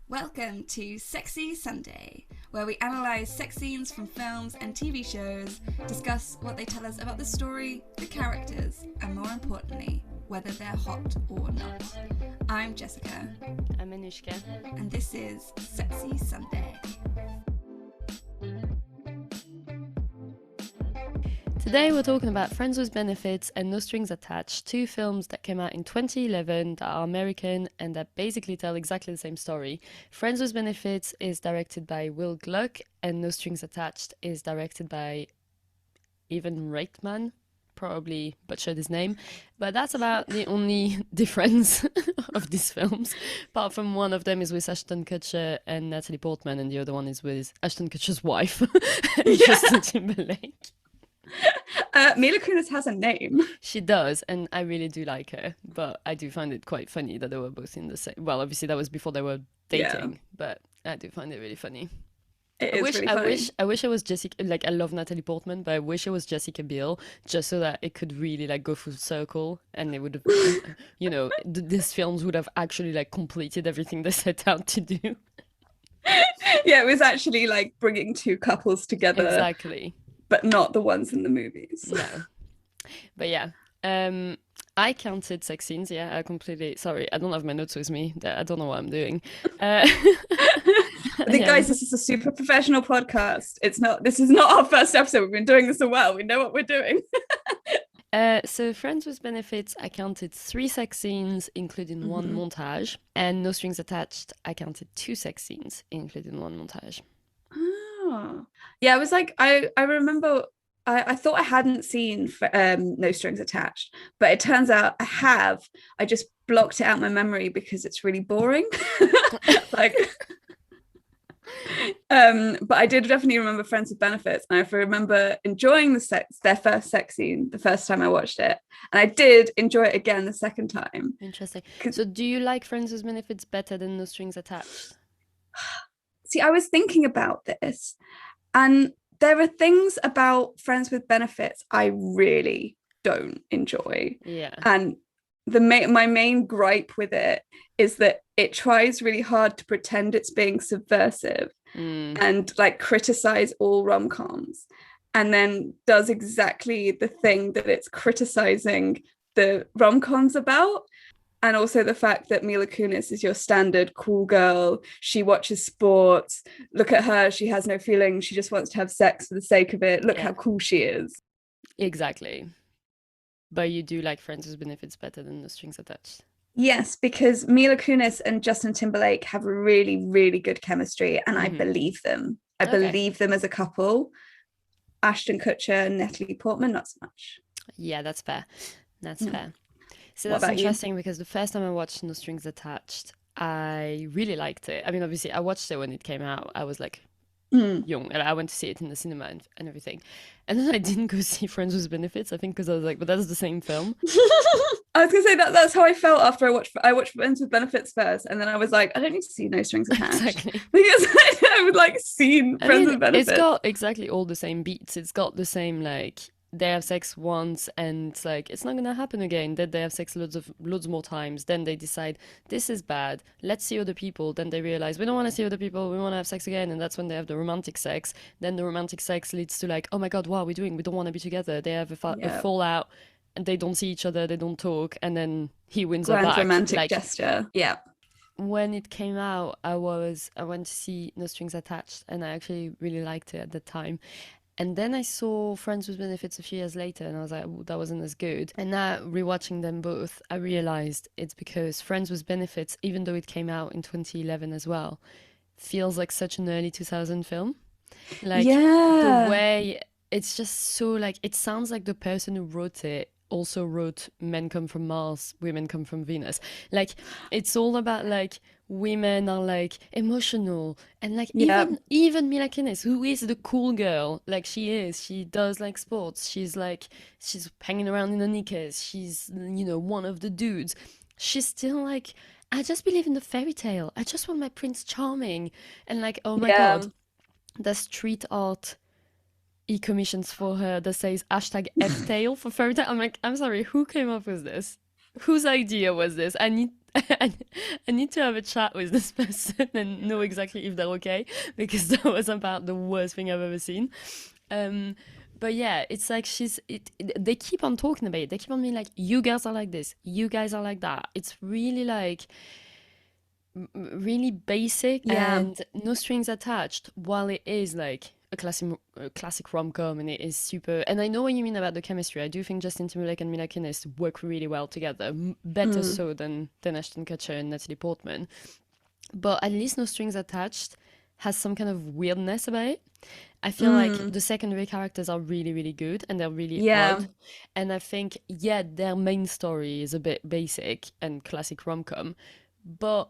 Welcome to Sexy Sunday, where we analyse sex scenes from films and TV shows, discuss what they tell us about the story, the characters, and more importantly, whether they're hot or not. I'm Jessica. I'm Anushka. And this is Sexy Sunday. Today we're talking about Friends with Benefits and No Strings Attached, two films that came out in 2011 that are American and that basically tell exactly the same story. Friends with Benefits is directed by Will Gluck and No Strings Attached is directed by Ivan Reitman. Probably butchered his name, but that's about the only difference of these films. Apart from one of them is with Ashton Kutcher and Natalie Portman, and the other one is with Ashton Kutcher's wife, Justin Timberlake. Mila Kunis has a name. She does, and I really do like her, but I do find it quite funny that they were both in the same. Well, obviously that was before they were dating, but I do find it really funny. It is really funny. I wish I was Jessica. Like, I love Natalie Portman, but I wish I was Jessica Biel, just so that it could really like go full circle, and it would have, these films would have actually like completed everything they set out to do. Yeah, it was actually like bringing two couples together. Exactly. But not the ones in the movies. No. But yeah. I counted sex scenes. Yeah, sorry, I don't have my notes with me. I don't know what I'm doing. I think, guys, this is a super professional podcast. This is not our first episode. We've been doing this a while. We know what we're doing. So Friends with Benefits, I counted 3 sex scenes, including one montage. And No Strings Attached, I counted 2 sex scenes, including one montage. Yeah, I was like, I remember I thought I hadn't seen No Strings Attached, but it turns out I have. I just blocked it out my memory because it's really boring. But I did definitely remember Friends with Benefits, and I remember enjoying their first sex scene the first time I watched it, and I did enjoy it again the second time. Interesting. So do you like Friends with Benefits better than No Strings Attached? See, I was thinking about this, and there are things about Friends with Benefits I really don't enjoy. Yeah. And my main gripe with it is that it tries really hard to pretend it's being subversive and like criticize all rom-coms, and then does exactly the thing that it's criticizing the rom-coms about. And also the fact that Mila Kunis is your standard cool girl. She watches sports. Look at her. She has no feelings. She just wants to have sex for the sake of it. Look how cool she is. Exactly. But you do like Friends with Benefits better than No Strings Attached. Yes, because Mila Kunis and Justin Timberlake have a really, really good chemistry, and I believe them. I believe them as a couple. Ashton Kutcher and Natalie Portman, not so much. Yeah, that's fair. That's fair. So that's interesting because the first time I watched No Strings Attached, I really liked it. I mean, obviously, I watched it when it came out. I was like young, and I went to see it in the cinema and everything. And then I didn't go see Friends with Benefits, I think, because I was like, but that's the same film. I was going to say that's how I felt after I watched Friends with Benefits first, and then I was like, I don't need to see No Strings Attached. Exactly. Because I would like seen Friends with Benefits. It's got exactly all the same beats. It's got the same like they have sex once and it's like it's not gonna happen again. Then they have sex loads more times. Then they decide this is bad, let's see other people. Then they realize we don't want to see other people, we want to have sex again, and that's when they have the romantic sex. Then the romantic sex leads to like, oh my god, what are we doing? We don't want to be together. They have a fallout and they don't see each other, they don't talk, and then he wins her back. Romantic gesture. Yeah. When it came out, I went to see No Strings Attached, and I actually really liked it at the time. And then I saw Friends with Benefits a few years later, and I was like, oh, that wasn't as good. And now, rewatching them both, I realized it's because Friends with Benefits, even though it came out in 2011 as well, feels like such an early 2000 film. Like, the way it's just so like, it sounds like the person who wrote it also wrote Men Come From Mars, Women Come From Venus. Like, it's all about like women are like emotional, and like even Mila Kunis, who is the cool girl, like she does like sports, she's hanging around in the knickers, she's one of the dudes, she's still like, I just believe in the fairy tale, I just want my Prince Charming. And like, oh my god, the street art he commissions for her that says #FTale for fairy tale. I'm like, I'm sorry, who came up with this? Whose idea was this? I I need to have a chat with this person and know exactly if they're okay, because that was about the worst thing I've ever seen. Um, but yeah, it's like they keep on talking about it. They keep on being like, you girls are like this, you guys are like that. It's really like really basic Yeah. and no strings attached, while it is like a classic rom-com, and it is super. And I know what you mean about the chemistry. I do think Justin Timberlake and Mila Kunis work really well together, better Mm. so than Ashton Kutcher and Natalie Portman. But at least No Strings Attached has some kind of weirdness about it. I feel like Mm. the secondary characters are really, really good and they're really Yeah. odd. And I think, yeah, their main story is a bit basic and classic rom-com, but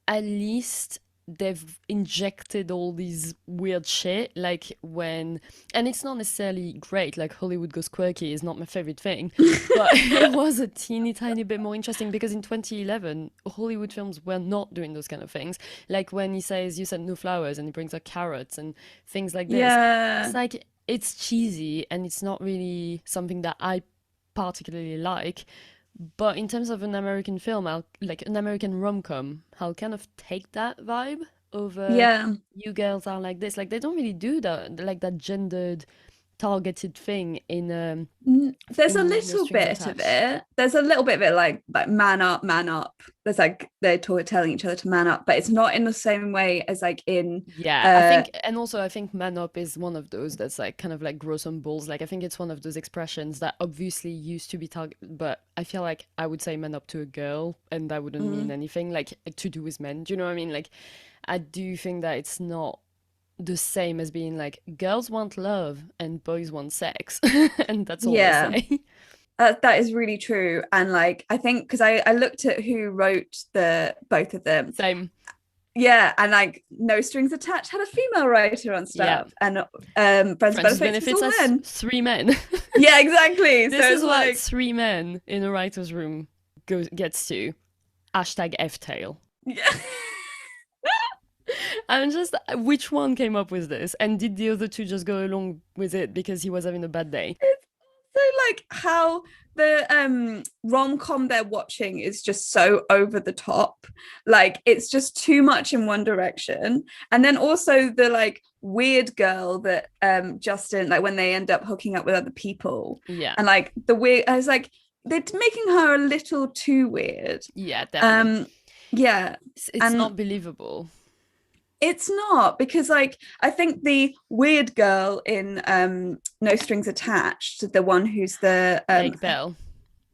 at least they've injected all these weird shit, like when, and it's not necessarily great, like Hollywood Goes Quirky is not my favorite thing, but it was a teeny tiny bit more interesting because in 2011 Hollywood films were not doing those kind of things, like when he says you said no flowers and he brings up carrots and things like this. It's Yeah. like it's cheesy and it's not really something that I particularly like. But in terms of an American film, like an American rom-com, I'll kind of take that vibe over Yeah. you girls are like this. Like they don't really do that, like that gendered, targeted thing There's a in No little Strings bit of Attached. it. There's a little bit of it, like man up, man up. There's like telling each other to man up, but it's not in the same way as like in Yeah, I uh think, and also I think man up is one of those that's like kind of like grow some balls. Like I think it's one of those expressions that obviously used to be targeted, but I feel like I would say man up to a girl, and that wouldn't mean mm, anything like to do with men. Do you know what I mean? Like I do think that it's not the same as being like girls want love and boys want sex, and that's all they yeah, say. that is really true. And like I think because I looked at who wrote the both of them. Same. Yeah, and like No Strings Attached had a female writer on Yeah. stuff, and Friends with Friends with Benefits was benefits all as men. three men. Yeah, exactly. So This is it's what like, three men in a writer's room gets to. Hashtag F-tail. yeah. I'm just, which one came up with this? And did the other two just go along with it because he was having a bad day? So like how the rom-com they're watching is just so over the top, like it's just too much in one direction. And then also the like weird girl that Justin, like when they end up hooking up with other people, Yeah. and like the weird, I was like, they're making her a little too weird. Yeah, definitely. Yeah, It's and not believable. it's not, because like I think the weird girl in No Strings Attached, the one who's the Like Belle,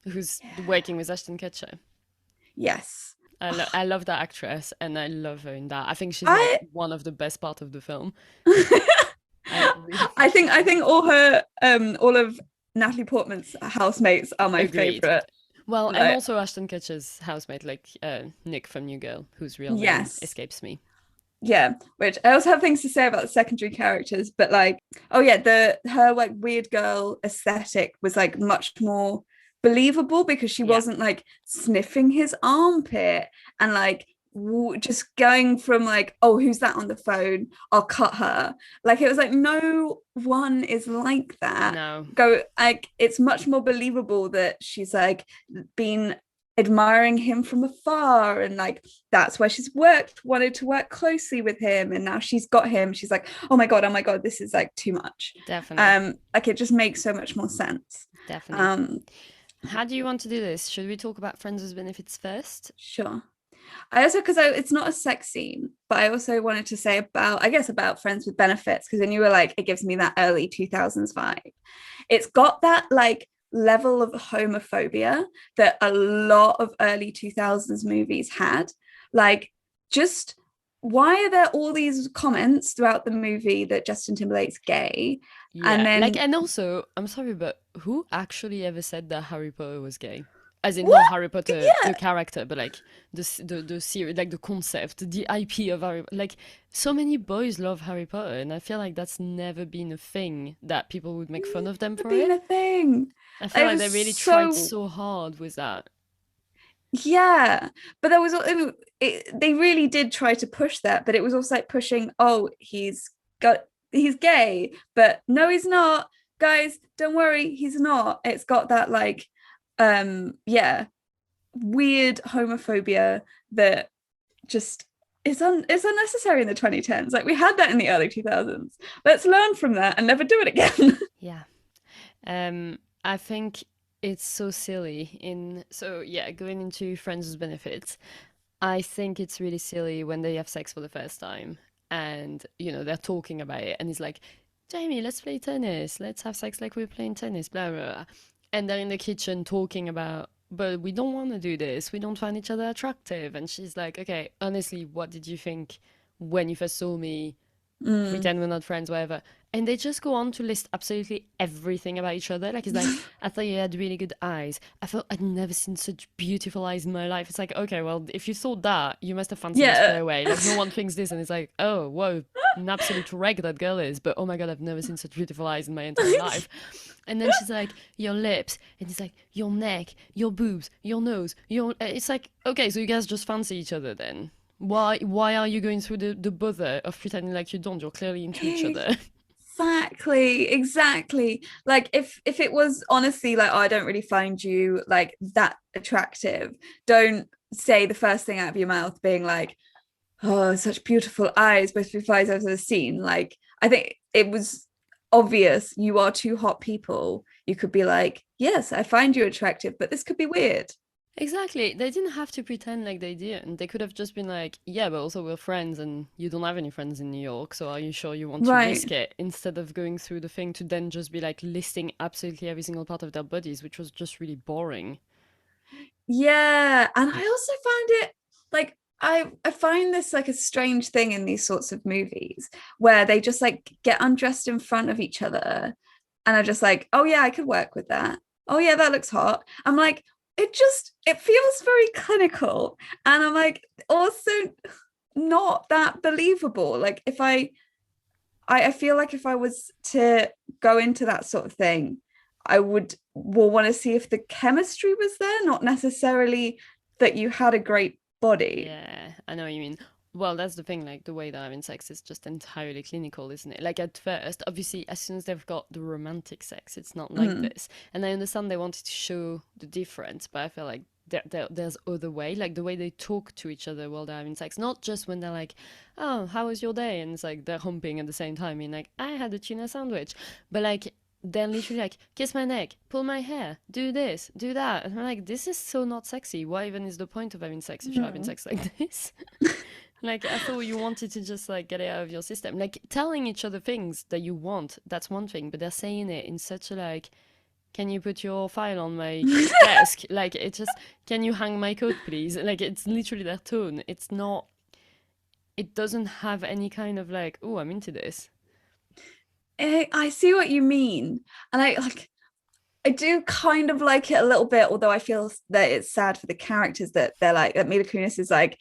who's working with Ashton Kutcher. yes, I love that actress and I love her in that. I think she's like I one of the best part of the film. I really I think think she's I good. think all of Natalie Portman's housemates are my Agreed. favorite. Well, and Like, also Ashton Kutcher's housemate, like Nick from New Girl, whose real name yes, escapes me. yeah. Which I also have things to say about the secondary characters, but like, oh yeah, her like weird girl aesthetic was like much more believable because she Yeah, wasn't like sniffing his armpit and like just going from like, oh, who's that on the phone, I'll cut her. Like it was like no one is like that. no, Go, like it's much more believable that she's like been admiring him from afar, and like that's where she's wanted to work closely with him, and now she's got him, she's like, oh my god, this is like too much. definitely, Like it just makes so much more sense. definitely. How do you want to do this? Should we talk about Friends with Benefits first? Sure. I also, because it's not a sex scene, but I also wanted to say about, I guess, about Friends with Benefits, because then you were like, it gives me that early 2000s vibe. It's got that like level of homophobia that a lot of early 2000s movies had. Like, just why are there all these comments throughout the movie that Justin Timberlake's gay? And Yeah, like, then, and also, I'm sorry, but who actually ever said that Harry Potter was gay? As in, not what? Harry Potter, the Yeah, character, but like the series, like the concept, the IP of Harry. Like, so many boys love Harry Potter, and I feel like that's never been a thing that people would make fun of them for being it. a thing. I feel It like they was really tried so, so hard with that. yeah, but there was they really did try to push that, but it was also like pushing, oh, he's gay, but no, he's not, guys, don't worry, he's not. It's got that like yeah, weird homophobia that just is unnecessary in the 2010s. Like, we had that in the early 2000s. Let's learn from that and never do it again. Yeah. I think it's so silly going into friends with benefits. I think it's really silly when they have sex for the first time and, they're talking about it and it's like, Jamie, let's play tennis. Let's have sex like we're playing tennis, blah, blah, blah. And they're in the kitchen talking about, but we don't want to do this. We don't find each other attractive. And she's like, okay, honestly, what did you think when you first saw me? Pretend we're not friends, whatever. And they just go on to list absolutely everything about each other. Like, it's like, I thought you had really good eyes. I thought I'd never seen such beautiful eyes in my life. It's like, okay, well, if you thought that, you must have fancied me straight away. Like, no one thinks this. And it's like, oh, whoa, an absolute wreck that girl is. But oh my God, I've never seen such beautiful eyes in my entire life. And then she's like, your lips. And it's like, your neck, your boobs, your nose, your... It's like, okay, so you guys just fancy each other then. Why are you going through the bother of pretending like you don't? You're clearly into each other. Exactly. Like, if it was honestly like, oh, I don't really find you like that attractive, don't say the first thing out of your mouth being like, oh, such beautiful eyes, most beautiful eyes I've ever seen. Like, I think it was obvious you are two hot people. You could be like, yes, I find you attractive, but this could be weird. Exactly. They didn't have to pretend like they didn't. They could have just been like, yeah, but also we're friends and you don't have any friends in New York, so are you sure you want to risk it? Instead of going through the thing to then just be like listing absolutely every single part of their bodies, which was just really boring. Yeah. And I also find it like, I find this like a strange thing in these sorts of movies where they just like get undressed in front of each other and are just like, oh yeah, I could work with that. Oh yeah, that looks hot. I'm like, it feels very clinical. And I'm like, also not that believable. Like, if I feel like if I was to go into that sort of thing, I will want to see if the chemistry was there, not necessarily that you had a great body. Yeah, I know what you mean. Well, that's the thing, like the way they're having sex is just entirely clinical, isn't it? Like at first, obviously, as soon as they've got the romantic sex, it's not like this. And I understand they wanted to show the difference, but I feel like there's other way, like the way they talk to each other while they're having sex, not just when they're like, oh, how was your day? And it's like they're humping at the same time, and like, I had a tuna sandwich. But like, they're literally like, kiss my neck, pull my hair, do this, do that. And I'm like, this is so not sexy. Why even is the point of having sex if you're having sex like this? Like, I thought you wanted to just like get it out of your system. Like, telling each other things that you want, that's one thing, but they're saying it in such a like, can you put your file on my desk? Like, it just, can you hang my coat, please? Like, it's literally their tone. It's not, it doesn't have any kind of like, oh, I'm into this. I see what you mean. And I do kind of like it a little bit, although I feel that it's sad for the characters that they're like, that Mila Kunis is like,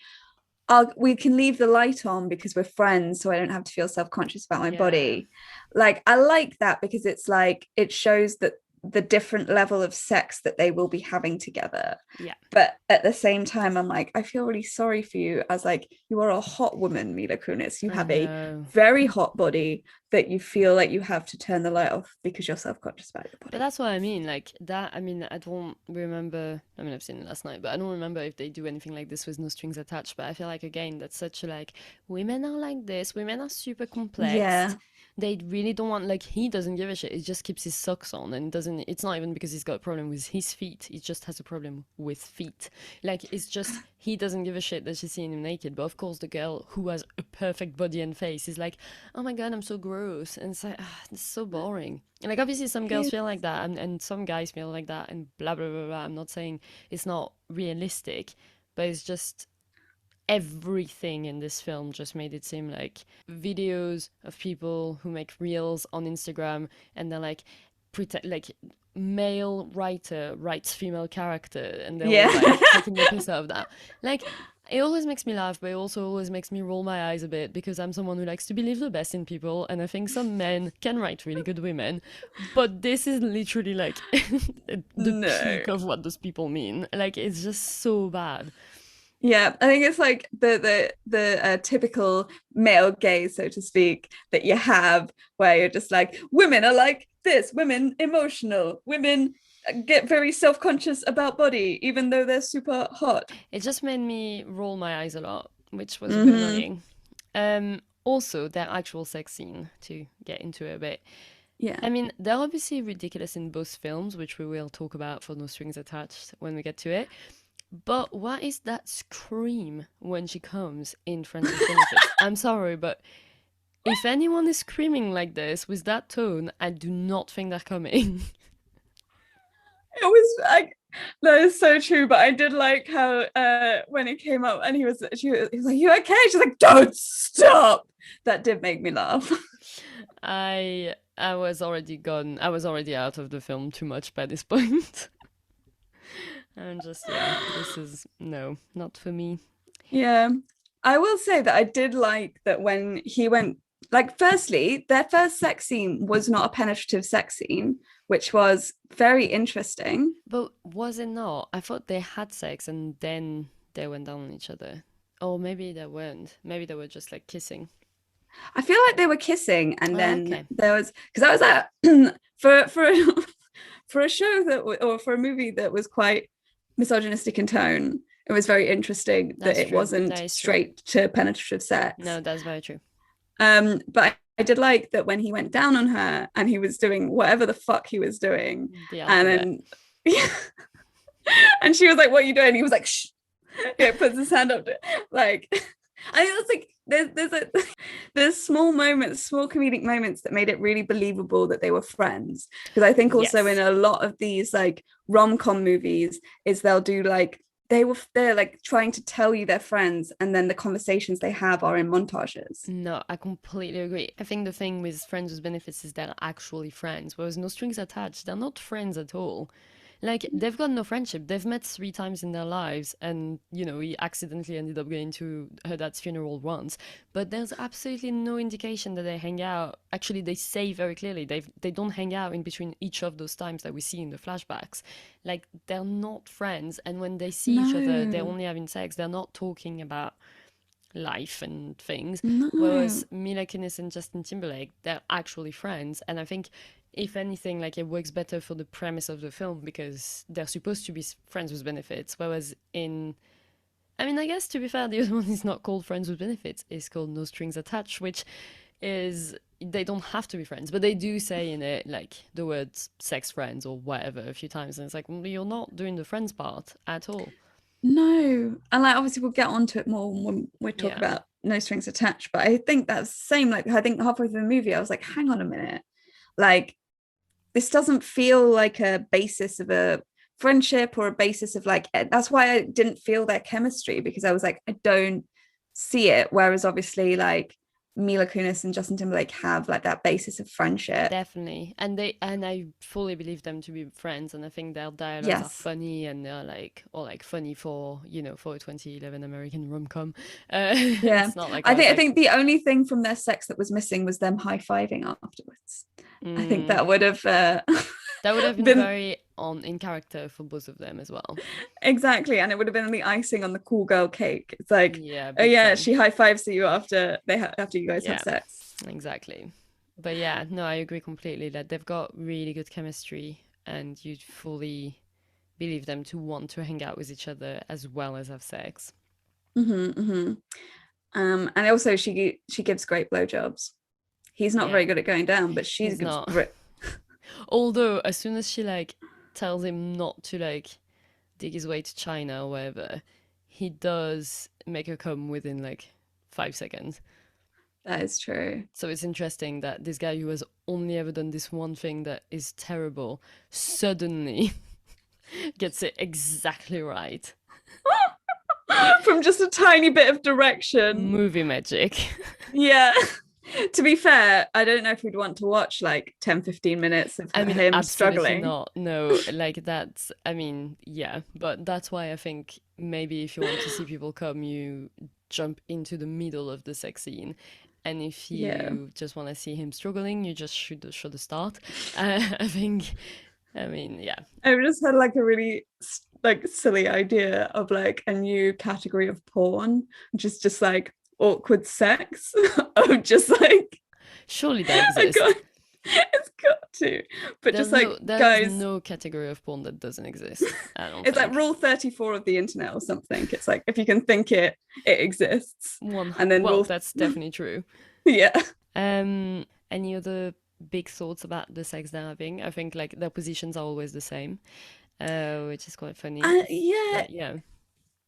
we can leave the light on because we're friends, so I don't have to feel self-conscious about my body. Like, I like that because it's like, it shows that the different level of sex that they will be having together. Yeah. But at the same time, I'm like, I feel really sorry for you, as like, you are a hot woman, Mila Kunis. You have a very hot body that you feel like you have to turn the light off because you're self-conscious about your body. But that's what I mean. Like that, I mean, I don't remember, I mean, I've seen it last night, but I don't remember if they do anything like this with no strings attached. But I feel like, again, that's such a like, women are like this, women are super complex. Yeah. They really don't want, like, he doesn't give a shit. He just keeps his socks on and doesn't, it's not even because he's got a problem with his feet. He just has a problem with feet. Like, it's just, he doesn't give a shit that she's seeing him naked. But of course, the girl who has a perfect body and face is like, oh my God, I'm so gross. And it's like, it's so boring. And like, obviously some girls feel like that and some guys feel like that and blah, blah, blah, blah. I'm not saying it's not realistic, but it's just, everything in this film just made it seem like videos of people who make reels on Instagram and they're like pretend like male writer writes female character and they're all like taking the piss out of that. Like, it always makes me laugh, but it also always makes me roll my eyes a bit because I'm someone who likes to believe the best in people, and I think some men can write really good women, but this is literally like the peak of what those people mean. Like, it's just so bad. Yeah, I think it's like the typical male gaze, so to speak, that you have, where you're just like, women are like this, women emotional, women get very self-conscious about body, even though they're super hot. It just made me roll my eyes a lot, which was a bit annoying. Also, their actual sex scene, to get into it a bit. Yeah. I mean, they're obviously ridiculous in both films, which we will talk about for No Strings Attached when we get to it. But what is that scream when she comes in Friends with Benefits? I'm sorry, but if anyone is screaming like this with that tone, I do not think they're coming. It was like, that is so true. But I did like how when it came up and he was like, "You okay?" She's like, "Don't stop." That did make me laugh. I was already gone. I was already out of the film too much by this point. And just, yeah, this is, no, not for me. Yeah. I will say that I did like that when he went, like, firstly, their first sex scene was not a penetrative sex scene, which was very interesting. But was it not? I thought they had sex and then they went down on each other. Or maybe they weren't. Maybe they were just like kissing. I feel like they were kissing, and then okay. there was, because I was like, for a show that or for a movie that was quite misogynistic in tone, it was very interesting that it wasn't straight to penetrative sex. No, that's very true. But I did like that when he went down on her and he was doing whatever the fuck he was doing, and then and she was like, "What are you doing?" He was like, "Shh." Yeah, puts his hand up to, like, I think that's like there's small moments, small comedic moments that made it really believable that they were friends. Because I think also in a lot of these like rom-com movies is they'll do like they're like trying to tell you they're friends, and then the conversations they have are in montages. No, I completely agree. I think the thing with Friends with Benefits is they're actually friends, whereas No Strings Attached, they're not friends at all. Like, they've got no friendship. They've met 3 times in their lives, and, you know, he accidentally ended up going to her dad's funeral once. But there's absolutely no indication that they hang out. Actually, they say very clearly they don't hang out in between each of those times that we see in the flashbacks. Like, they're not friends, and when they see each other, they're only having sex. They're not talking about life and things. Whereas Mila Kunis and Justin Timberlake, they're actually friends, and I think if anything, like, it works better for the premise of the film because they're supposed to be friends with benefits. Whereas I guess to be fair, the other one is not called Friends with Benefits. It's called No Strings Attached, which is, they don't have to be friends, but they do say in it, like, the words sex friends or whatever a few times. And it's like, well, you're not doing the friends part at all. No. And like, obviously we'll get onto it more when we talk about No Strings Attached. But I think that's the same. Like, I think halfway through the movie, I was like, hang on a minute. Like, this doesn't feel like a basis of a friendship or a basis of like, that's why I didn't feel their chemistry, because I was like, I don't see it. Whereas obviously like Mila Kunis and Justin Timberlake have like that basis of friendship. Definitely. And I fully believe them to be friends, and I think their dialogues are funny, and they're like, or like funny for, you know, for a 2011 American rom-com. It's not like I think the only thing from their sex that was missing was them high-fiving afterwards. I think that would have that would have been very in character for both of them as well. Exactly, and it would have been the icing on the cool girl cake. It's like, oh yeah, she high fives you after you guys have sex. Exactly. But yeah, no, I agree completely that they've got really good chemistry, and you'd fully believe them to want to hang out with each other as well as have sex. And also she gives great blowjobs. He's not very good at going down, but she's not. Although as soon as she like tells him not to like dig his way to China or whatever, he does make her come within like 5 seconds. That is true. So it's interesting that this guy who has only ever done this one thing that is terrible suddenly gets it exactly right. From just a tiny bit of direction. Movie magic. Yeah. To be fair, I don't know if we'd want to watch like 10-15 minutes of him struggling. Not. No, like that's, but that's why I think maybe if you want to see people come, you jump into the middle of the sex scene. And if you just want to see him struggling, you just show the start. I just had like a really like silly idea of like a new category of porn, which is just like awkward sex of just like, surely that exists. It's got to. But just like, there's guys, no category of porn that doesn't exist. I don't it's like think. rule 34 of the internet or something. It's like if you can think it, it exists. And then Well, rule that's definitely true. yeah. Any other big thoughts about the sex they're having? I think like their positions are always the same, which is quite funny. Yeah. But yeah.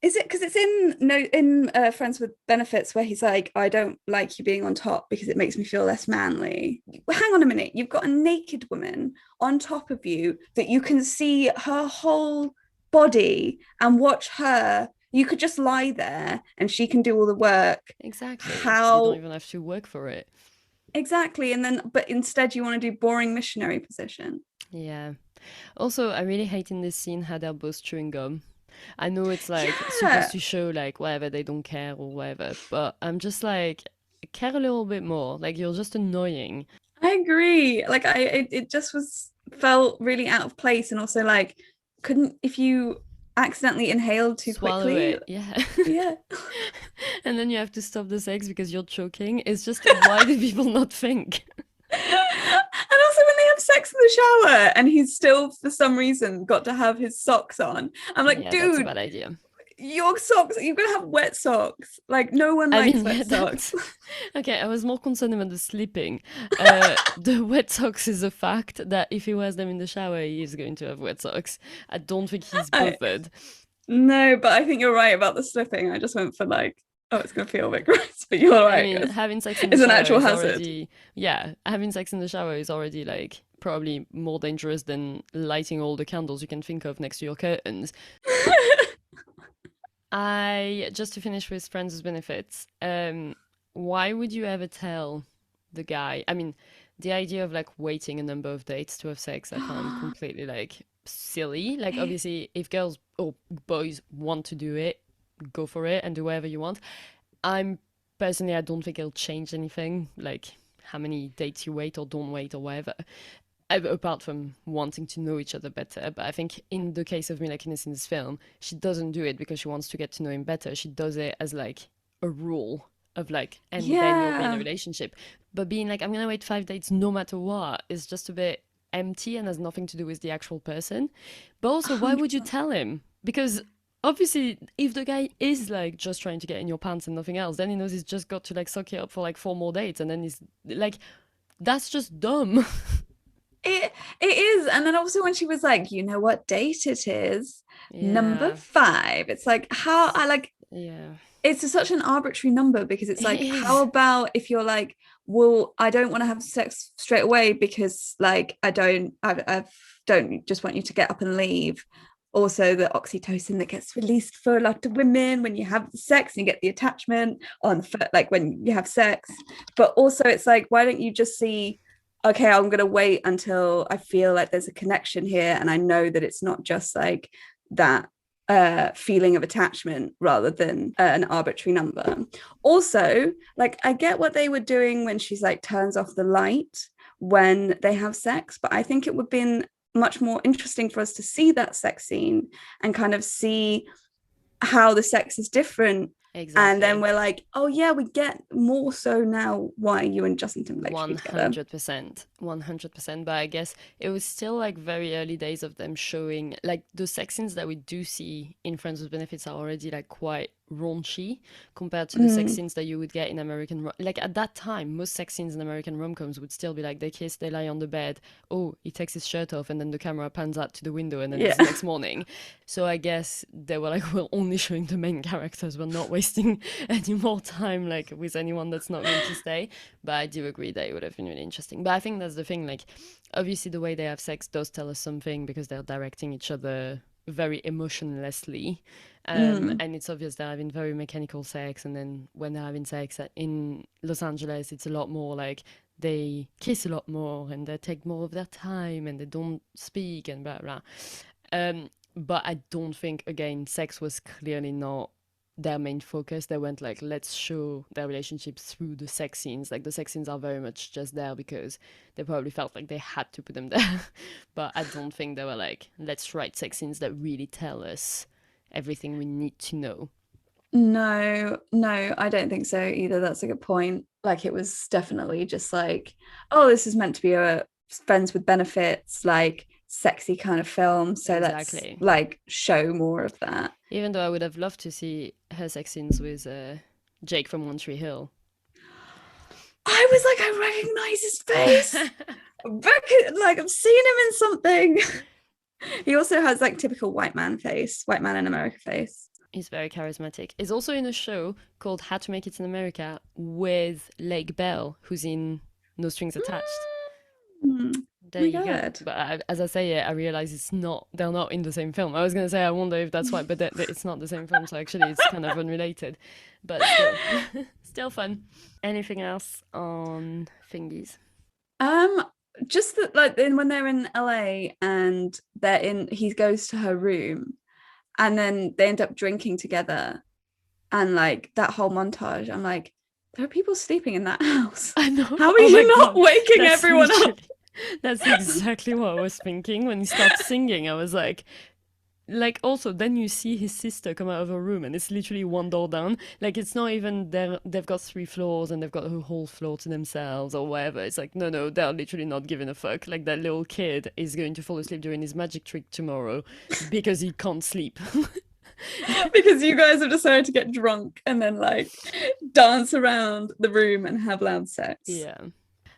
Is it because it's in Friends with Benefits where he's like, I don't like you being on top because it makes me feel less manly. Well, hang on a minute, you've got a naked woman on top of you that you can see her whole body and watch her. You could just lie there and she can do all the work. Exactly. You don't How even have to work for it. exactly? And then, but instead, you want to do boring missionary position. Yeah. Also, I really hate in this scene how they're both chewing gum. I know it's like supposed Yeah, to show like whatever they don't care or whatever, but I'm just like care a little bit more. Like you're just annoying. I agree. Like it just was felt really out of place, and also like couldn't if you accidentally inhaled too Swallow quickly. it, yeah. Yeah. And then you have to stop the sex because you're choking. It's just why do people not think? And also when they have sex in the shower and he's still for some reason got to have his socks on. I'm like, Yeah, that's a dude, bad idea. your socks, you're gonna have wet socks. Like no one I likes mean, yeah, wet socks. okay, I was more concerned about the sleeping. The wet socks is a fact that if he wears them in the shower, he is going to have wet socks. I don't think he's I, bothered. no, but I think you're right about the slipping. I just went for like, oh, it's gonna feel a bit gross, but you're I right. mean, having sex in the It's an shower actual is hazard. already, yeah, having sex in the shower is already like probably more dangerous than lighting all the candles you can think of next to your curtains. Just to finish with Friends with Benefits, why would you ever tell the guy? I mean, the idea of like waiting a number of dates to have sex, I find completely like silly. Like, obviously, if girls or boys want to do it, go for it and do whatever you want. I'm personally, I don't think it'll change anything, like how many dates you wait or don't wait or whatever. Apart from wanting to know each other better. But I think in the case of Mila Kunis in this film, she doesn't do it because she wants to get to know him better. She does it as like a rule of like, and then you'll be in a Yeah. relationship. But being like, I'm gonna wait 5 dates no matter what is just a bit empty and has nothing to do with the actual person. But also, why would you 100%. tell him? Because obviously, if the guy is like just trying to get in your pants and nothing else, then he knows he's just got to like suck it up for like 4 more dates, and then he's like, that's just dumb. It is. And then also when she was like, you know what date it is? Number Yeah. 5. It's like how I like Yeah. it's such an arbitrary number because it's It like, how is. about if you're like, well, I don't want to have sex straight away because like I don't just want you to get up and leave. Also, the oxytocin that gets released for a lot of women when you have sex and you get the attachment on like when you have sex. But also, it's like, why don't you just see, okay, I'm going to wait until I feel like there's a connection here and I know that it's not just like that feeling of attachment rather than an arbitrary number. Also, like I get what they were doing when she's like turns off the light when they have sex, but I think it would have been much more interesting for us to see that sex scene and kind of see how the sex is different. And then Exactly. we're like, oh yeah, we get more so now why you and Justin Timberlake should be together. 100%. 100%. But I guess it was still like very early days of them showing like the sex scenes that we do see in Friends with Benefits are already like quite raunchy compared to the sex Mm, scenes that you would get in like at that time most sex scenes in American rom-coms would still be like they kiss, they lie on the bed, oh he takes his shirt off and then the camera pans out to the window and then it's yeah. the next morning. So I guess they were like, we're only showing the main characters, we're not wasting any more time like with anyone that's not going to stay. But I do agree that it would have been really interesting. But I think that's the thing, like obviously the way they have sex does tell us something because they're directing each other very emotionlessly. Mm, And it's obvious they're having very mechanical sex, and then when they're having sex in Los Angeles, it's a lot more like they kiss a lot more and they take more of their time and they don't speak and blah blah. But I don't think again sex was clearly not their main focus. They went like, let's show their relationship through the sex scenes. Like the sex scenes are very much just there because they probably felt like they had to put them there. But I don't think they were like, let's write sex scenes that really tell us everything we need to know. No, no, I don't think so either. That's a good point. Like it was definitely just like, oh, this is meant to be a friends with benefits, like sexy kind of film. So let's Exactly. like show more of that. Even though I would have loved to see her sex scenes with Jake from One Tree Hill. I was like, I recognize his face. Like I've seen him in something. He also has like typical white man face, white man in America face. He's very charismatic. He's also in a show called How to Make It in America with Lake Bell, who's in No Strings Attached. Mm, There my you go. God. But as I say it, I realize they're not in the same film. I was going to say, I wonder if that's why, but it's not the same film. So actually, it's kind of unrelated. But still, still fun. Anything else on thingies? Just that like then when they're in LA and he goes to her room and then they end up drinking together and like that whole montage, I'm like, there are people sleeping in that house. I know. How are you not waking That's everyone up? That's exactly what I was thinking when he starts singing. I was like also then you see his sister come out of her room and it's literally one door down. Like it's not even they've got 3 floors and they've got a whole floor to themselves or whatever. It's like no, they're literally not giving a fuck. Like that little kid is going to fall asleep doing his magic trick tomorrow because he can't sleep. Because you guys have decided to get drunk and then like dance around the room and have loud sex. Yeah.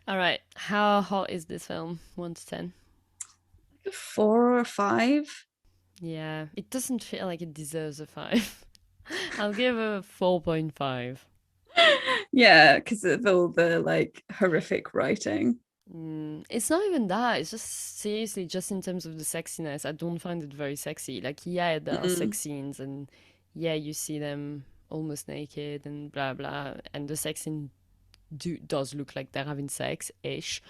All right. How hot is this film? 1 to 10. 4 or 5. Yeah, it doesn't feel like it deserves a 5. I'll give a 4.5. Yeah, because of all the like horrific writing. It's not even that. It's just seriously, just in terms of the sexiness, I don't find it very sexy. Like, yeah, there are sex scenes, and yeah, you see them almost naked and blah blah, and the sex scene does look like they're having sex-ish,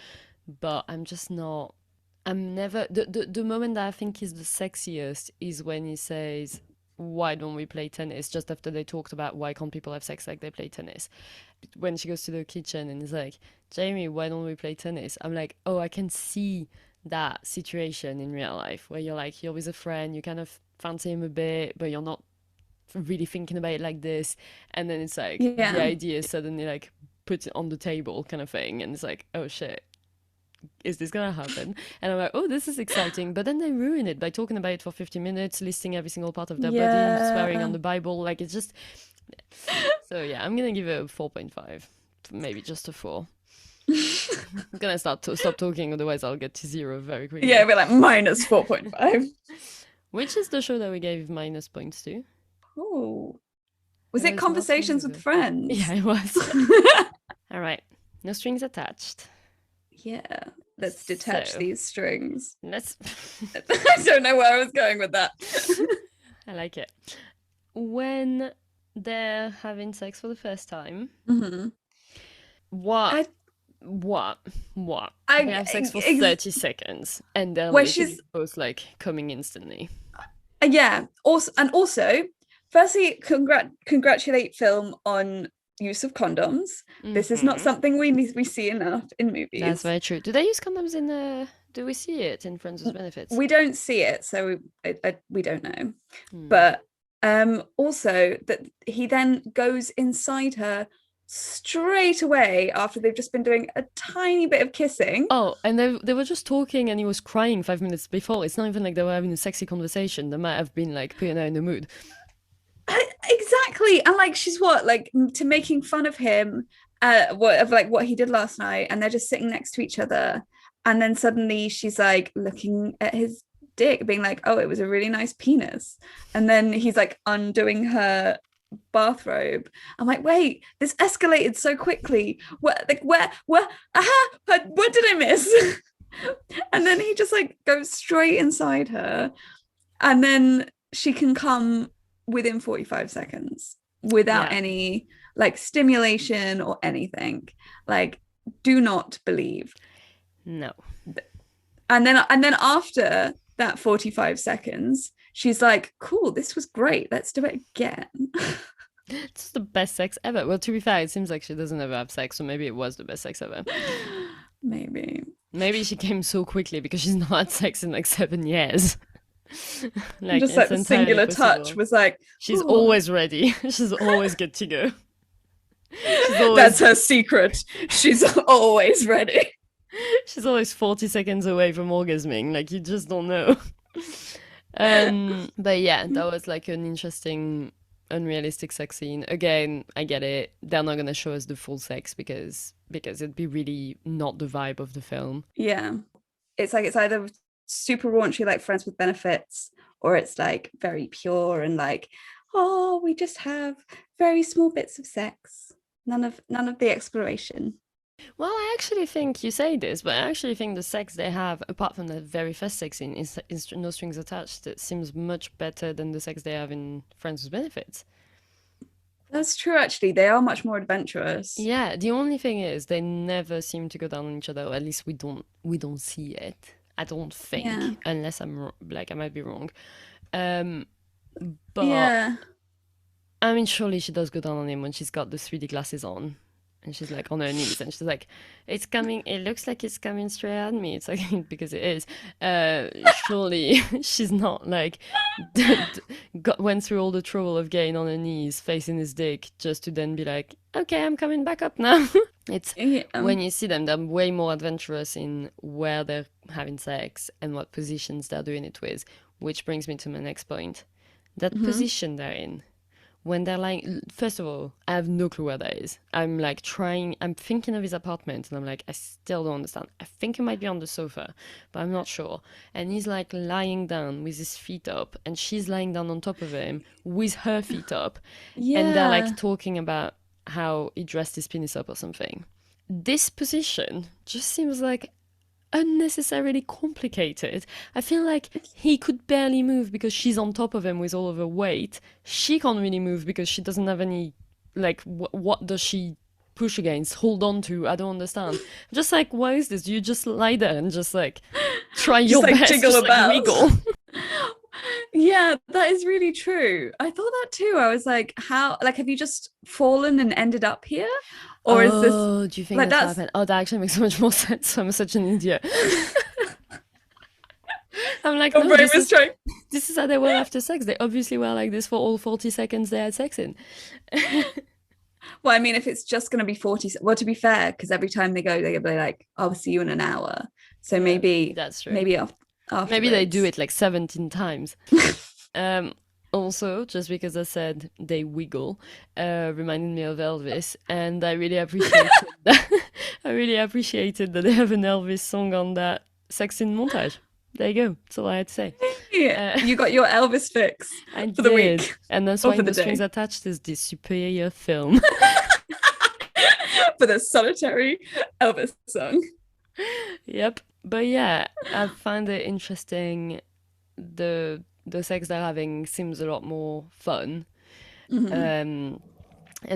but I'm just not. I'm never the moment that I think is the sexiest is when he says, "Why don't we play tennis?" Just after they talked about why can't people have sex like they play tennis. When she goes to the kitchen and is like, "Jamie, why don't we play tennis?" I'm like, oh, I can see that situation in real life where you're like, you're with a friend, you kind of fancy him a bit, but you're not really thinking about it like this, and then it's like the idea is suddenly like put it on the table kind of thing, and it's like, oh shit, is this gonna happen? And I'm like, oh, this is exciting. But then they ruin it by talking about it for 50 minutes, listing every single part of their body, swearing on the Bible. Like, it's just. So yeah, I'm gonna give it a 4.5, maybe just a 4. I'm gonna stop talking, otherwise I'll get to 0 very quickly. Yeah, we're like minus 4.5. Which is the show that we gave minus points to? Oh, was it Conversations with Friends? Yeah, it was. All right, No Strings Attached. Yeah, let's detach these strings. Let's. I don't know where I was going with that. I like it. When they're having sex for the first time, what? They have sex for 30 seconds, and they're literally both like coming instantly. Yeah. Also, firstly, congratulate film on use of condoms. This is not something we see enough in movies. That's very true. Do they use condoms in do we see it in Friends with Benefits? We don't see it, so we don't know. But also that he then goes inside her straight away after they've just been doing a tiny bit of kissing. Oh, and they were just talking and he was crying 5 minutes before. It's not even like they were having a sexy conversation. They might have been like putting her in the mood. Exactly. And like she's to making fun of him what he did last night, and they're just sitting next to each other, and then suddenly she's like looking at his dick being like, oh, it was a really nice penis, and then he's like undoing her bathrobe. I'm like, wait, this escalated so quickly. What did I miss? And then he just like goes straight inside her, and then she can come within 45 seconds without any like stimulation or anything. Like, do not believe. No. And then after that 45 seconds, she's like, cool, this was great, let's do it again. It's the best sex ever. Well, to be fair, it seems like she doesn't ever have sex, so maybe it was the best sex ever. Maybe she came so quickly because she's not had sex in like 7 years. Like, just it's like the entirely singular possible. touch was like, She's "Ooh." always ready. She's always good to go. She's always That's her secret. She's always ready. she's always 40 seconds away from orgasming. Like, you just don't know. But yeah, that was like an interesting unrealistic sex scene. Again, I get it. They're not gonna show us the full sex because it'd be really not the vibe of the film. Yeah. It's like it's either super raunchy like Friends with Benefits, or it's like very pure and like, oh, we just have very small bits of sex. None of the exploration. Well, I actually think you say this, but I actually think the sex they have, apart from the very first sex scene, is No Strings Attached. It seems much better than the sex they have in Friends with Benefits. That's true, actually. They are much more adventurous. Yeah, the only thing is they never seem to go down on each other, or at least we don't see it. I don't think, Yeah. unless like I might be wrong. But Yeah. I mean, surely she does go down on him when she's got the 3D glasses on. And she's like on her knees and she's like, it's coming, it looks like it's coming straight at me. It's like, because it is. Surely she's not like, went through all the trouble of getting on her knees, facing his dick, just to then be like, okay, I'm coming back up now. It's when you see them, they're way more adventurous in where they're having sex and what positions they're doing it with, which brings me to my next point. That position they're in. When they're lying, first of all, I have no clue where that is. I'm like I'm thinking of his apartment and I'm like, I still don't understand. I think it might be on the sofa, but I'm not sure. And he's like lying down with his feet up and she's lying down on top of him with her feet up. Yeah. And they're like talking about how he dressed his penis up or something. This position just seems like unnecessarily complicated. I feel like he could barely move because she's on top of him with all of her weight. She can't really move because she doesn't have any, like, what does she push against, hold on to? I don't understand. Just like, why is this? Do you just lie there and just like try your like, best, jiggle just about. like wiggle? Yeah, that is really true. I thought that too. I was like, how, like, have you just fallen and ended up here? Or is this, do you think like, that's happened? Oh, that actually makes so much more sense. I'm such an idiot. I'm like, your no, brain was trying. This is how they were after sex. They obviously were like this for all 40 seconds they had sex in. Well, I mean, if it's just going to be 40, well, to be fair, because every time they go, they'll be like, I'll see you in an hour. So Yeah, maybe that's true. Maybe afterwards. Maybe they do it like 17 times. Also, just because I said they wiggle, reminded me of Elvis, and I really appreciated that. I really appreciated that they have an Elvis song on that sex scene montage. There you go. That's all I had to say. Yeah, you got your Elvis fix for the week. And that's or why for the No Strings day. Attached is the superior film. For the solitary Elvis song. Yep. But yeah, I find it interesting. The sex they're having seems a lot more fun. And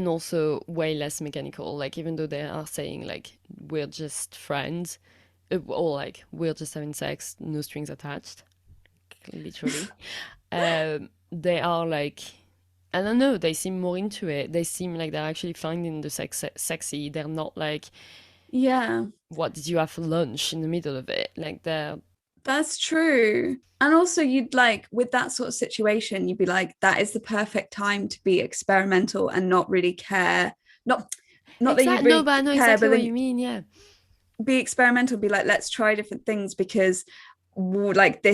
also way less mechanical. Like, even though they are saying like we're just friends, or like we're just having sex, no strings attached, literally. They are like, I don't know, they seem more into it. They seem like they're actually finding the sex sexy. They're not like, yeah, what did you have for lunch in the middle of it? Like, that's true. And also, you'd like, with that sort of situation, you'd be like, that is the perfect time to be experimental and not really care. Not that you really no, but I know care, exactly but what you mean. Yeah. Be experimental. Be like, let's try different things because, like,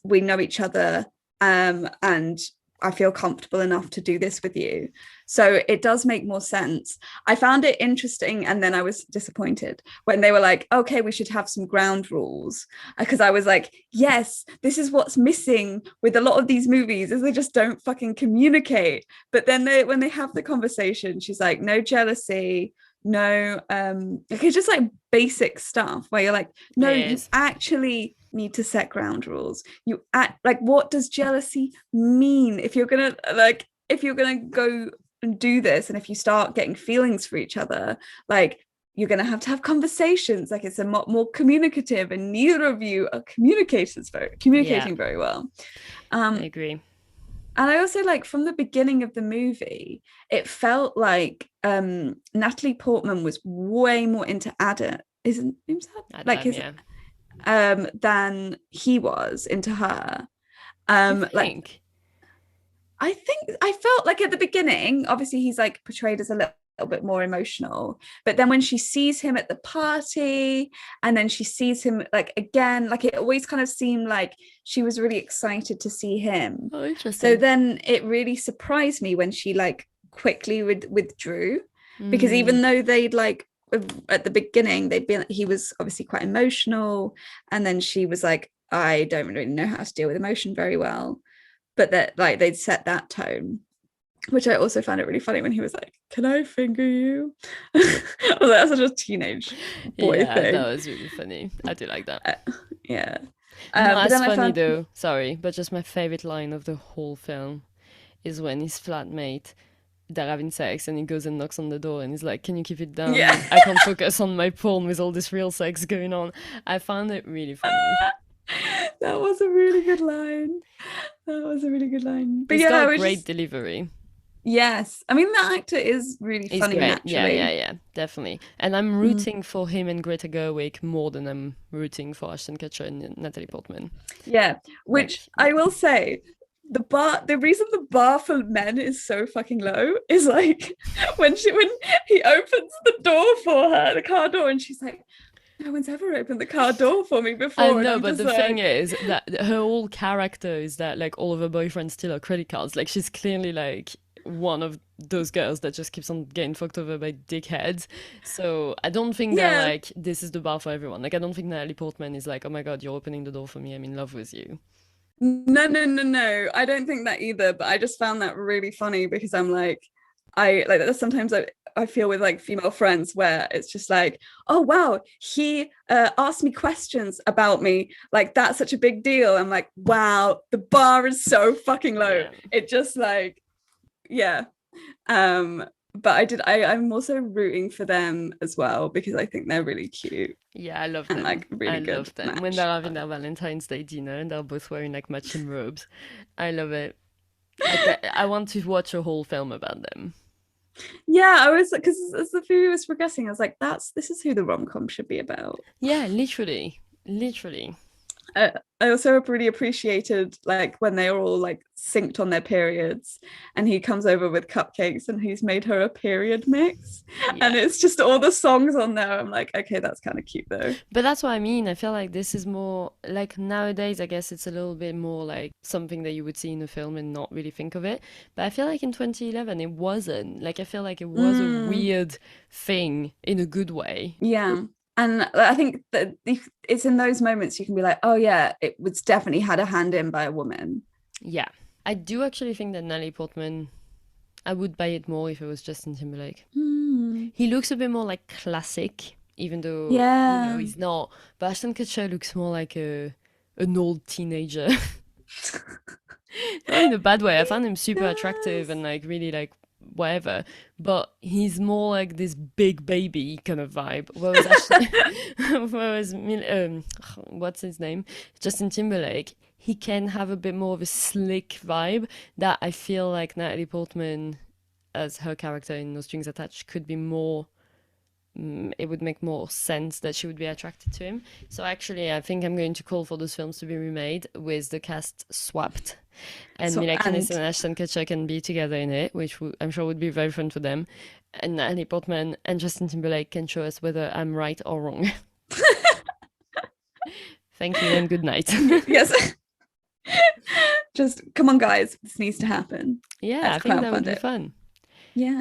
we know each other, and I feel comfortable enough to do this with you. So it does make more sense. I found it interesting, and then I was disappointed when they were like, okay, we should have some ground rules, because I was like, yes, this is what's missing with a lot of these movies, is they just don't fucking communicate. But then when they have the conversation, she's like, no jealousy, no like, it's just like basic stuff where you're like, no, you actually need to set ground rules. You act like, what does jealousy mean if you're gonna go and do this, and if you start getting feelings for each other, like, you're gonna have to have conversations. Like, it's a lot more communicative, and neither of you are communicating very well. I agree. And I also, like, from the beginning of the movie, it felt like Natalie Portman was way more into Adam, than he was into her. You Like think? I think I felt like at the beginning, obviously he's like portrayed as a little bit more emotional, but then when she sees him at the party and then she sees him like again, like it always kind of seemed like she was really excited to see him. Oh, So interesting. then it really surprised me when she like quickly withdrew, because Mm. even though they'd like at the beginning they'd been, he was obviously quite emotional, and then she was like, I don't really know how to deal with emotion very well, but that like they'd set that tone, which I also found it really funny when he was like, can I finger you? I was like, that's such a teenage boy Yeah, that thing. was really funny. I do like that. Yeah. Not But as then I funny found, though, sorry, but just my favorite line of the whole film is when his flatmate, they're having sex and he goes and knocks on the door and he's like, can you keep it down? yeah. I can't focus on my porn with all this real sex going on. I found it really funny. That was a really good line. That was a really good line. But He's yeah, got I a was great just, delivery. yes. I mean, that actor is really He's funny great. Yeah, yeah, naturally. yeah, definitely. And I'm Mm. rooting for him and Greta Gerwig more than I'm rooting for Ashton Kutcher and Natalie Portman. Yeah. Like, Which I will say, the reason the bar for men is so fucking low is like when he opens the door for her, the car door, and she's like, no one's ever opened the car door for me I before, and know, I'm but just the thing like, is that her whole character is that like all of her boyfriends steal her credit cards. Like she's clearly like one of those girls that just keeps on getting fucked over by dickheads. So I don't think that yeah. like this is the bar for everyone. Like I don't think Natalie Portman is like, oh my god, you're opening the door for me. I'm in love with you. No, no, no, no. I don't think that either, but I just found that really funny because I'm like, I like that sometimes I feel with like female friends where it's just like, oh wow, he asked me questions about me, like that's such a big deal. I'm like, wow, the bar is so fucking low. Yeah. It just like, yeah. Um, but I'm also rooting for them as well because I think they're really cute Yeah, I love and them. like really I good love them. When match. they're having their Valentine's Day dinner and they're both wearing like matching robes. I love it. I want to watch a whole film about them. Yeah, I was, because as the movie was progressing, I was like, this is who the rom-com should be about. Yeah, literally. Literally. I also really appreciated like when they are all like synced on their periods, and he comes over with cupcakes and he's made her a period mix, Yeah. and it's just all the songs on there. I'm like, okay, that's kind of cute though. But that's what I mean. I feel like this is more like nowadays, I guess it's a little bit more like something that you would see in a film and not really think of it. But I feel like in 2011, it wasn't. Like, I feel like it was a weird thing in a good way. Yeah. And I think that it's in those moments you can be like, oh yeah, it was definitely had a hand in by a woman. Yeah. I do actually think that Natalie Portman, I would buy it more if it was Justin Timberlake. He looks a bit more like classic, even though, Yeah. he's not. But Ashton Kutcher looks more like an old teenager. Not in a bad way. I found him super attractive and like really like whatever, but he's more like this big baby kind of vibe. Whereas what's his name? Justin Timberlake, he can have a bit more of a slick vibe that I feel like Natalie Portman as her character in No Strings Attached could be more. It would make more sense that she would be attracted to him. So actually, I think I'm going to call for those films to be remade with the cast swapped, and So, Mila Kunis and and Ashton Kutcher can be together in it, which I'm sure would be very fun for them. And Natalie Portman and Justin Timberlake can show us whether I'm right or wrong. Thank you and good night. yes. Just come on, guys, this needs to happen. Yeah, Let's I think that would crowdfund be it. fun. Yeah.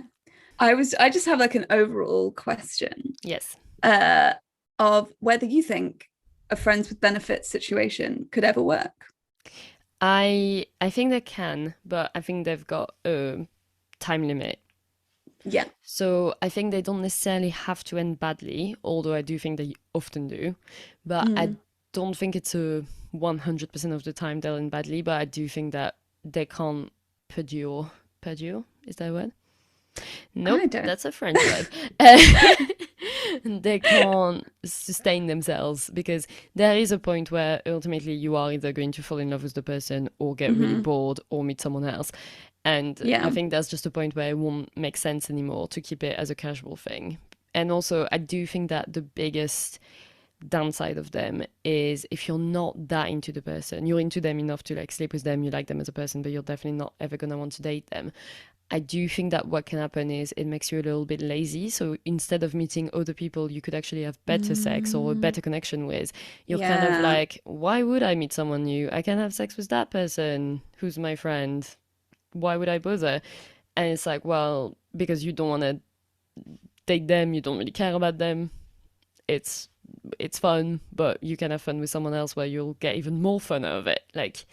I just have like an overall question Yes. of whether you think a friends with benefits situation could ever work. I think they can, but I think they've got a time limit. Yeah. So I think they don't necessarily have to end badly, although I do think they often do. But I don't think it's a 100% of the time they'll end badly, but I do think that they can't perdure. Perdure? Is that a word? Nope, don't. that's a French word. They can't sustain themselves because there is a point where ultimately you are either going to fall in love with the person or get really bored or meet someone else. And Yeah. I think that's just a point where it won't make sense anymore to keep it as a casual thing. And also, I do think that the biggest downside of them is if you're not that into the person, you're into them enough to like sleep with them, you like them as a person, but you're definitely not ever gonna want to date them. I do think that what can happen is it makes you a little bit lazy. So instead of meeting other people you could actually have better sex or a better connection with, you're kind of like, why would I meet someone new? I can have sex with that person who's my friend. Why would I bother? And it's like, well, because you don't want to date them, you don't really care about them. It's fun, but you can have fun with someone else where you'll get even more fun out of it. Like,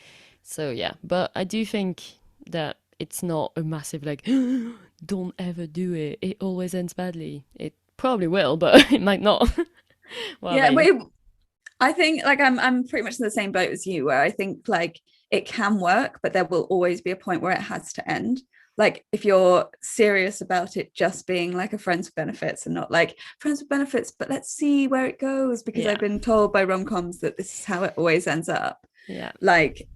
so yeah. But I do think that it's not a massive like don't ever do it, it always ends badly. It probably will, but it might not. Well, yeah, but I think like I'm pretty much in the same boat as you, where I think like it can work, but there will always be a point where it has to end. Like if you're serious about it just being like a friends with benefits and not like friends with benefits, but let's see where it goes, because I've been told by rom-coms that this is how it always ends up. Yeah, like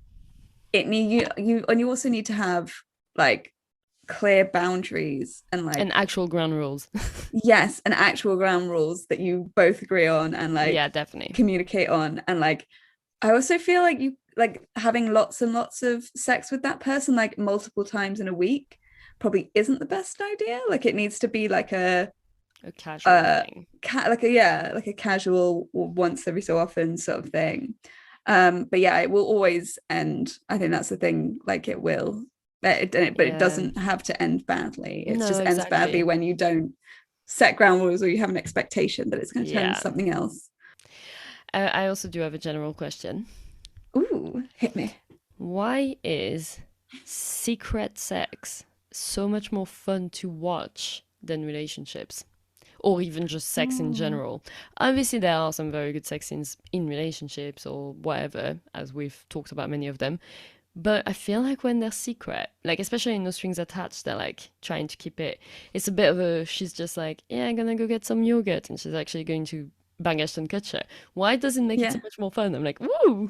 it need you and you also need to have like clear boundaries and like and actual ground rules. Yes, and actual ground rules that you both agree on and like definitely communicate on. And like I also feel like you like having lots and lots of sex with that person like multiple times in a week probably isn't the best idea. Like it needs to be like a casual thing, like a casual or once every so often sort of thing. But yeah, it will always end. I think that's the thing, like it will. But it doesn't have to end badly. It just ends badly when you don't set ground rules or you have an expectation that it's going to turn into something else. I also do have a general question. Ooh, hit me. Why is secret sex so much more fun to watch than relationships? Or even just sex in general? Obviously, there are some very good sex scenes in relationships or whatever, as we've talked about many of them. But I feel like when they're secret, like especially in No Strings Attached, they're like trying to keep it. It's a bit of a, she's just like, yeah, I'm gonna go get some yogurt, and she's actually going to bang Ashton Kutcher. Why does it make it so much more fun? I'm like, woo!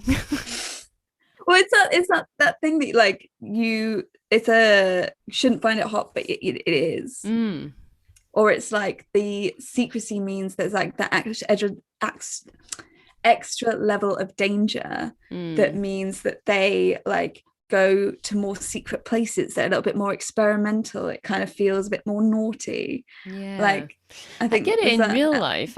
Well, it's that thing that like you shouldn't find it hot, but it is. Or it's like the secrecy means there's like that extra level of danger that means that they like go to more secret places. They're a little bit more experimental. It kind of feels a bit more naughty. Like I think I get it in real life.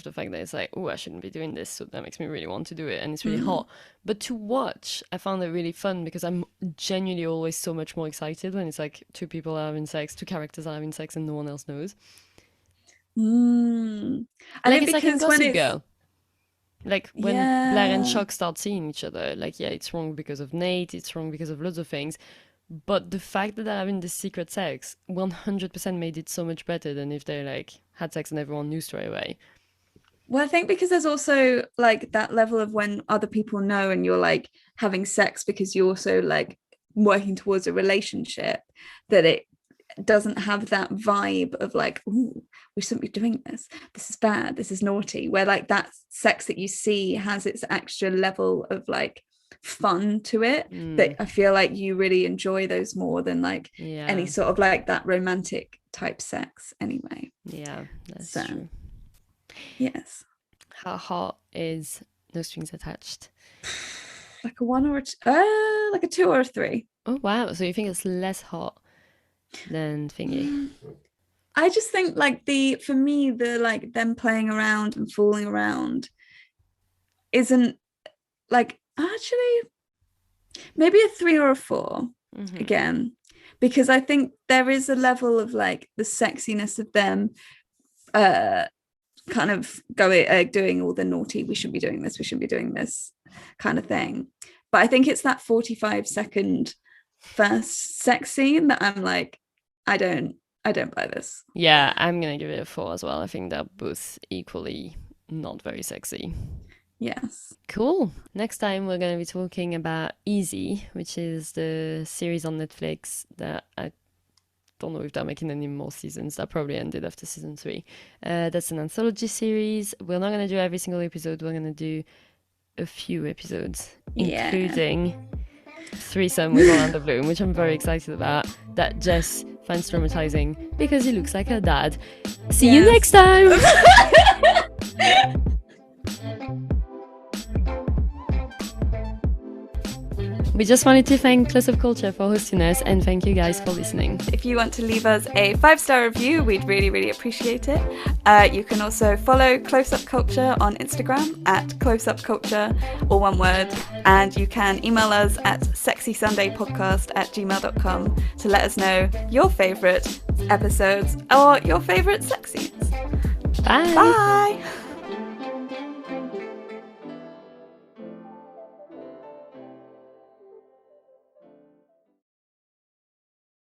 The fact that it's like, oh, I shouldn't be doing this, so that makes me really want to do it, and it's really hot. But to watch, I found it really fun because I'm genuinely always so much more excited when it's like two people are having sex, two characters are having sex, and no one else knows. Like it's like in Gossip Girl. Like when Blair and Chuck start seeing each other, like, yeah, it's wrong because of Nate, it's wrong because of loads of things. But the fact that they're having this secret sex 100% made it so much better than if they like had sex and everyone knew straight away. Well, I think because there's also like that level of when other people know and you're like having sex because you're also like working towards a relationship, that it doesn't have that vibe of like, ooh, we shouldn't be doing this, this is bad, this is naughty, where like that sex that you see has its extra level of like fun to it that I feel like you really enjoy those more than like any sort of like that romantic type sex anyway. That's true. Yes. How hot is No Strings Attached? Like a 1 or a 2, like a 2 or a 3. Oh wow, so you think it's less hot than Thingy? I just think like for me the like them playing around and fooling around isn't like, actually maybe a 3 or a 4 again, because I think there is a level of like the sexiness of them kind of doing all the naughty, we shouldn't be doing this kind of thing. But I think it's that 45-second first sex scene that I'm like, I don't buy this. Yeah, I'm gonna give it a 4 as well. I think they're both equally not very sexy. Yes. Cool. Next time we're going to be talking about Easy, which is the series on Netflix that I don't know if they're making any more seasons. That probably ended after season 3. That's an anthology series. We're not going to do every single episode. We're going to do a few episodes, including Threesome with Orlando Bloom, which I'm very excited about, that Jess finds traumatizing because he looks like her dad. See you next time! We just wanted to thank Close Up Culture for hosting us, and thank you guys for listening. If you want to leave us a 5-star review, we'd really, really appreciate it. You can also follow Close Up Culture on Instagram at Close Up Culture, all one word, and you can email us at sexysundaypodcast@gmail.com to let us know your favourite episodes or your favourite sex scenes. Bye. Bye.